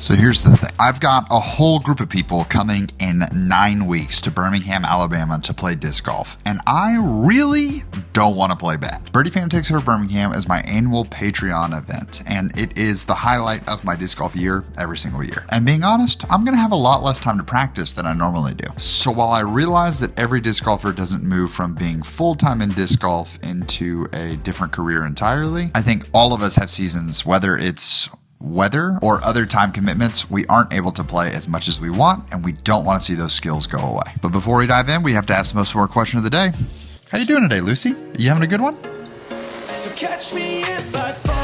So here's the thing. I've got a whole group of people coming in 9 weeks to Birmingham, Alabama to play disc golf, and I really don't want to play bad. Birdie Fan Takes Over Birmingham is my annual Patreon event, and it is the highlight of my disc golf year every single year. And being honest, I'm going to have a lot less time to practice than I normally do. So while I realize that every disc golfer doesn't move from being full-time in disc golf into a different career entirely, I think all of us have seasons, whether it's weather or other time commitments, we aren't able to play as much as we want, and we don't want to see those skills go away. But before we dive in, we have to ask the most important question of the day. How you doing today, Lucy? You having a good one? So catch me if I fall.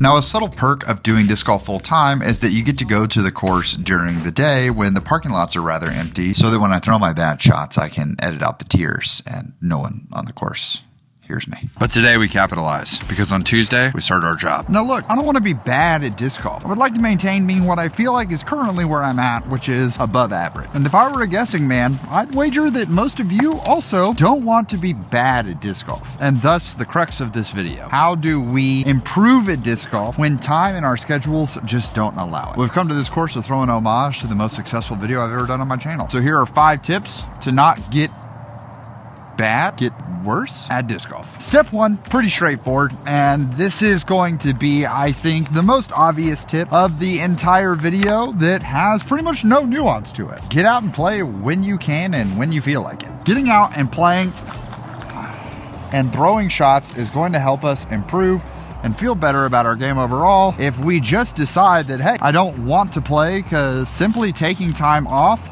Now, a subtle perk of doing disc golf full time is that you get to go to the course during the day when the parking lots are rather empty, so that when I throw my bad shots, I can edit out the tears and no one on the course hears me. But today we capitalize, because on Tuesday, we start our job. Now look, I don't want to be bad at disc golf. I would like to maintain being what I feel like is currently where I'm at, which is above average. And if I were a guessing man, I'd wager that most of you also don't want to be bad at disc golf. And thus, the crux of this video. How do we improve at disc golf when time and our schedules just don't allow it? We've come to this course to throw an homage to the most successful video I've ever done on my channel. So here are 5 tips to not get worse at disc golf. Step 1, pretty straightforward, and this is going to be, I think, the most obvious tip of the entire video that has pretty much no nuance to it. Get out and play when you can and when you feel like it. Getting out and playing and throwing shots is going to help us improve and feel better about our game overall. If we just decide that, hey, I don't want to play, because simply taking time off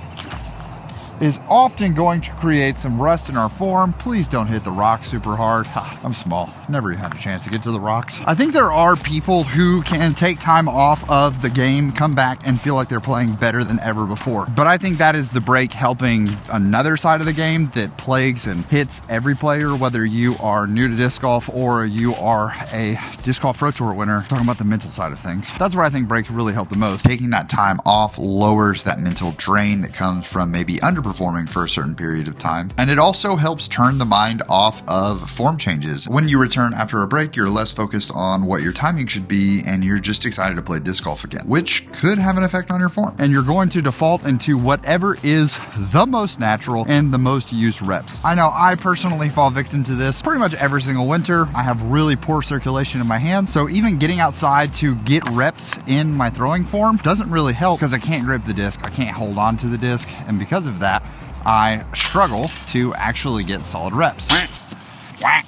is often going to create some rust in our form. Please don't hit the rocks super hard. I'm small. Never had a chance to get to the rocks. I think there are people who can take time off of the game, come back, and feel like they're playing better than ever before. But I think that is the break helping another side of the game that plagues and hits every player, whether you are new to disc golf or you are a disc golf pro tour winner. Talking about the mental side of things. That's where I think breaks really help the most. Taking that time off lowers that mental drain that comes from maybe underperforming for a certain period of time. And it also helps turn the mind off of form changes. When you return after a break, you're less focused on what your timing should be, and you're just excited to play disc golf again, which could have an effect on your form. And you're going to default into whatever is the most natural and the most used reps. I know I personally fall victim to this pretty much every single winter. I have really poor circulation in my hands, so even getting outside to get reps in my throwing form doesn't really help, because I can't grip the disc, I can't hold on to the disc, and because of that, I struggle to actually get solid reps.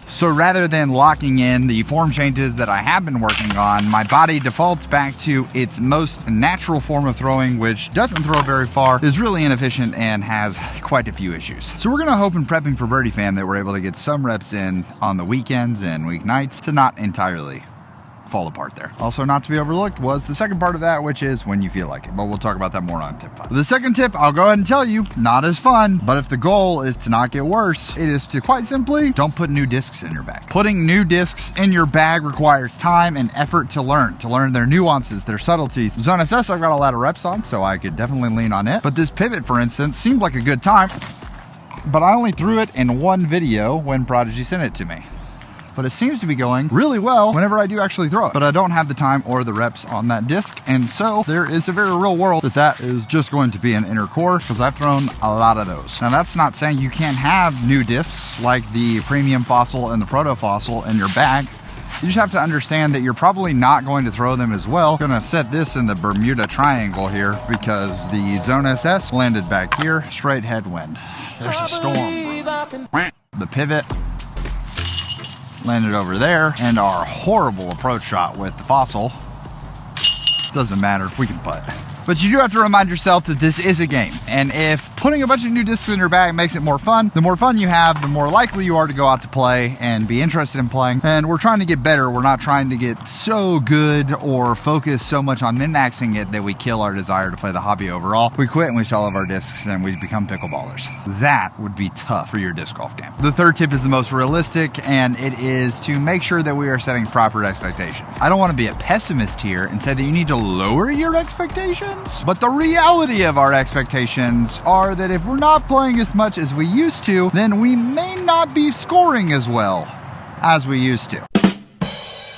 So rather than locking in the form changes that I have been working on, my body defaults back to its most natural form of throwing, which doesn't throw very far, is really inefficient, and has quite a few issues. So we're gonna hope in prepping for Birdie Fan that we're able to get some reps in on the weekends and weeknights to not entirely fall apart there. Also, not to be overlooked was the second part of that, which is when you feel like it, but we'll talk about that more on tip 5. The second tip, I'll go ahead and tell you, not as fun, but if the goal is to not get worse, it is to quite simply don't put new discs in your bag. Putting new discs in your bag requires time and effort to learn their nuances, their subtleties. Zone SS I've got a lot of reps on, so I could definitely lean on it, but this pivot, for instance, seemed like a good time, but I only threw it in one video when Prodigy sent it to me. But it seems to be going really well whenever I do actually throw it. But I don't have the time or the reps on that disc, and so there is a very real world that is just going to be an inner core, because I've thrown a lot of those. Now, that's not saying you can't have new discs like the Premium Fossil and the Proto Fossil in your bag. You just have to understand that you're probably not going to throw them as well. I'm gonna set this in the Bermuda Triangle here, because the Zone SS landed back here, straight headwind. There's a storm, bro. The pivot landed over there, and our horrible approach shot with the Fossil doesn't matter, we can putt. But you do have to remind yourself that this is a game, and if putting a bunch of new discs in your bag makes it more fun, the more fun you have, the more likely you are to go out to play and be interested in playing. And we're trying to get better. We're not trying to get so good or focus so much on min-maxing it that we kill our desire to play the hobby overall. We quit and we sell all of our discs and we become pickleballers. That would be tough for your disc golf game. The third tip is the most realistic, and it is to make sure that we are setting proper expectations. I don't want to be a pessimist here and say that you need to lower your expectations, but the reality of our expectations are are that if we're not playing as much as we used to, then we may not be scoring as well as we used to.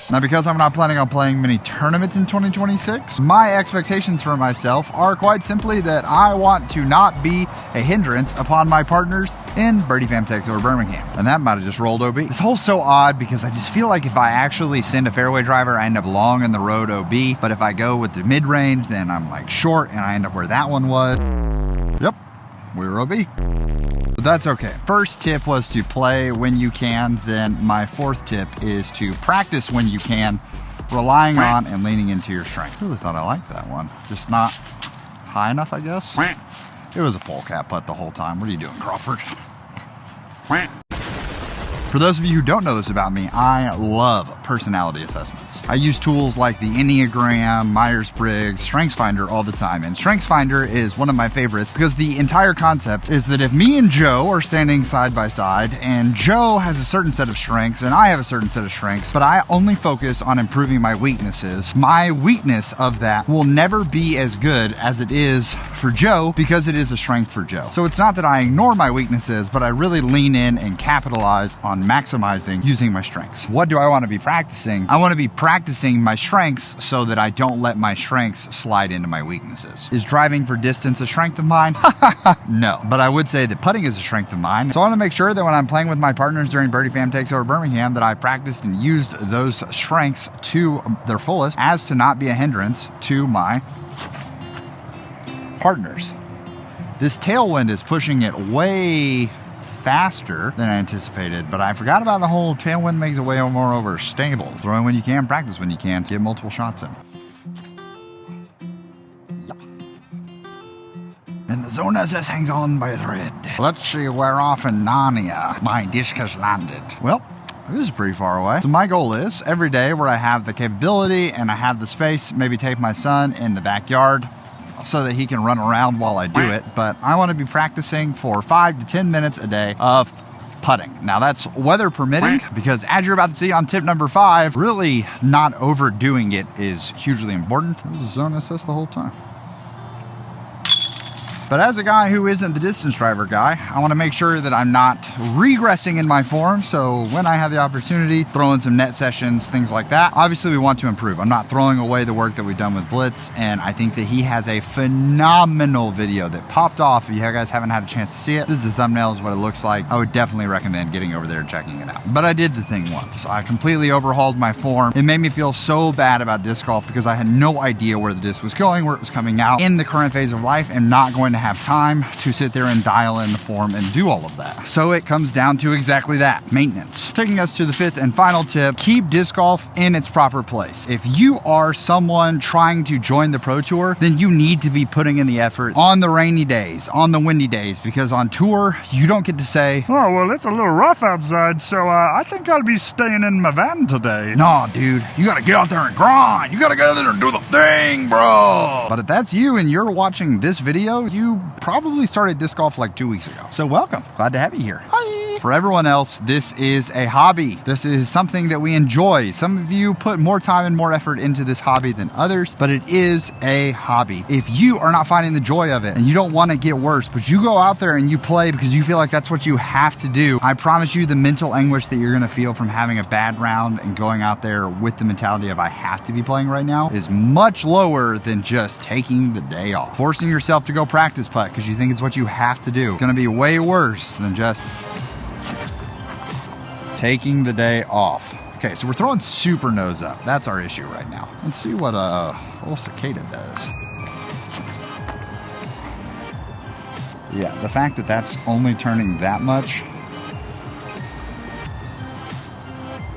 Now, because I'm not planning on playing many tournaments in 2026, my expectations for myself are quite simply that I want to not be a hindrance upon my partners in Birdie Fam Takes Over Birmingham. And that might have just rolled OB. This hole's so odd because I just feel like if I actually send a fairway driver, I end up long in the road OB. But if I go with the mid-range, then I'm like short and I end up where that one was. Yep, we were OB. But that's okay. First tip was to play when you can. Then my fourth tip is to practice when you can, relying on and leaning into your strength. I really thought I liked that one. Just not high enough, I guess. It was a polecat putt the whole time. What are you doing, Crawford? For those of you who don't know this about me, I love personality assessments. I use tools like the Enneagram, Myers-Briggs, StrengthsFinder all the time. And StrengthsFinder is one of my favorites because the entire concept is that if me and Joe are standing side by side and Joe has a certain set of strengths and I have a certain set of strengths, but I only focus on improving my weaknesses, my weakness of that will never be as good as it is for Joe because it is a strength for Joe. So it's not that I ignore my weaknesses, but I really lean in and capitalize on maximizing using my strengths. What do I want to be practicing? I want to be practicing my strengths so that I don't let my strengths slide into my weaknesses. Is driving for distance a strength of mine? No, but I would say that putting is a strength of mine. So I want to make sure that when I'm playing with my partners during Birdie Fam Takes Over Birmingham that I practiced and used those strengths to their fullest as to not be a hindrance to my partners. This tailwind is pushing it way faster than I anticipated, but I forgot about the whole tailwind makes it way more over stable. Throw in when you can, practice when you can, get multiple shots in. And the zone SS hangs on by a thread. Let's see where off in Narnia my disc has landed. Well, this is pretty far away. So my goal is every day where I have the capability and I have the space, maybe take my son in the backyard so that he can run around while I do it. But I want to be practicing for 5 to 10 minutes a day of putting. Now that's weather permitting, because as you're about to see on tip number 5, really not overdoing it is hugely important. It was zone SS the whole time. But as a guy who isn't the distance driver guy, I want to make sure that I'm not regressing in my form. So when I have the opportunity, throw in some net sessions, things like that. Obviously, we want to improve. I'm not throwing away the work that we've done with Blitz. And I think that he has a phenomenal video that popped off. If you guys haven't had a chance to see it, this is the thumbnail, is what it looks like. I would definitely recommend getting over there and checking it out. But I did the thing once. I completely overhauled my form. It made me feel so bad about disc golf because I had no idea where the disc was going, where it was coming out in the current phase of life, and not going to have time to sit there and dial in the form and do all of that. So it comes down to exactly that, maintenance. Taking us to the 5th and final tip, keep disc golf in its proper place. If you are someone trying to join the Pro Tour, then you need to be putting in the effort on the rainy days, on the windy days, because on tour, you don't get to say, oh, well, it's a little rough outside, so I think I'll be staying in my van today. nah, dude, you gotta get out there and grind. You gotta get out there and do the thing, bro. But if that's you and you're watching this video, you probably started disc golf like 2 weeks ago. So welcome. Glad to have you here. Hi. For everyone else, this is a hobby. This is something that we enjoy. Some of you put more time and more effort into this hobby than others, but it is a hobby. If you are not finding the joy of it and you don't want to get worse, but you go out there and you play because you feel like that's what you have to do, I promise you the mental anguish that you're going to feel from having a bad round and going out there with the mentality of I have to be playing right now is much lower than just taking the day off. Forcing yourself to go practice putt because you think it's what you have to do. It's going to be way worse than just taking the day off. Okay, so we're throwing super nose up. That's our issue right now. Let's see what old cicada does. Yeah, the fact that that's only turning that much,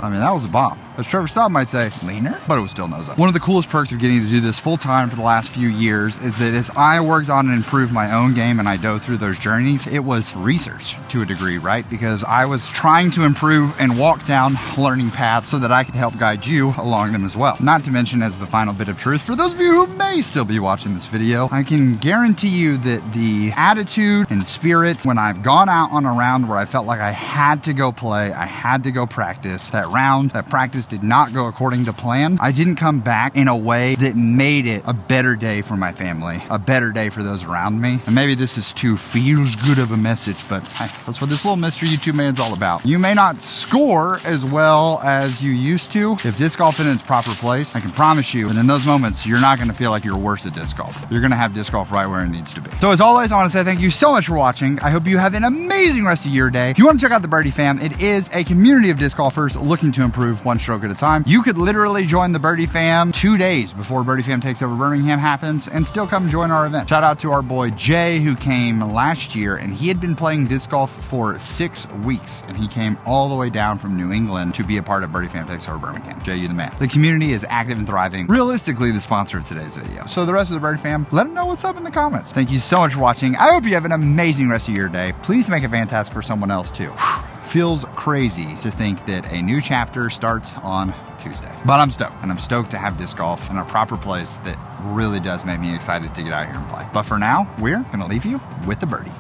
I mean, that was a bomb. As Trevor Staub might say, leaner, but it was still nose up. One of the coolest perks of getting to do this full time for the last few years is that as I worked on and improved my own game and I dove through those journeys, it was research to a degree, right? Because I was trying to improve and walk down learning paths so that I could help guide you along them as well. Not to mention, as the final bit of truth, for those of you who may still be watching this video, I can guarantee you that the attitude and spirit when I've gone out on a round where I felt like I had to go play, I had to go practice, that round, that practice did not go according to plan. I didn't come back in a way that made it a better day for my family, a better day for those around me. And maybe this is too feels good of a message, but hey, that's what this little Mr. YouTube man's all about. You may not score as well as you used to. If disc golf in its proper place, I can promise you that in those moments, you're not going to feel like you're worse at disc golf. You're going to have disc golf right where it needs to be. So as always, I want to say thank you so much for watching. I hope you have an amazing rest of your day. If you want to check out the Birdie Fam, it is a community of disc golfers looking to improve one stroke at a time. You could literally join the Birdie Fam 2 days before Birdie Fam Takes Over Birmingham happens and still come join our event. Shout out to our boy Jay, who came last year, and he had been playing disc golf for 6 weeks, and he came all the way down from New England to be a part of Birdie Fam Takes Over Birmingham. Jay, you the man. The community is active and thriving. Realistically, the sponsor of today's video. So the rest of the Birdie Fam, let them know what's up in the comments. Thank you so much for watching. I hope you have an amazing rest of your day. Please make it fantastic for someone else too. Feels crazy to think that a new chapter starts on Tuesday. But I'm stoked, and I'm stoked to have disc golf in a proper place that really does make me excited to get out here and play. But for now, we're gonna leave you with the birdie.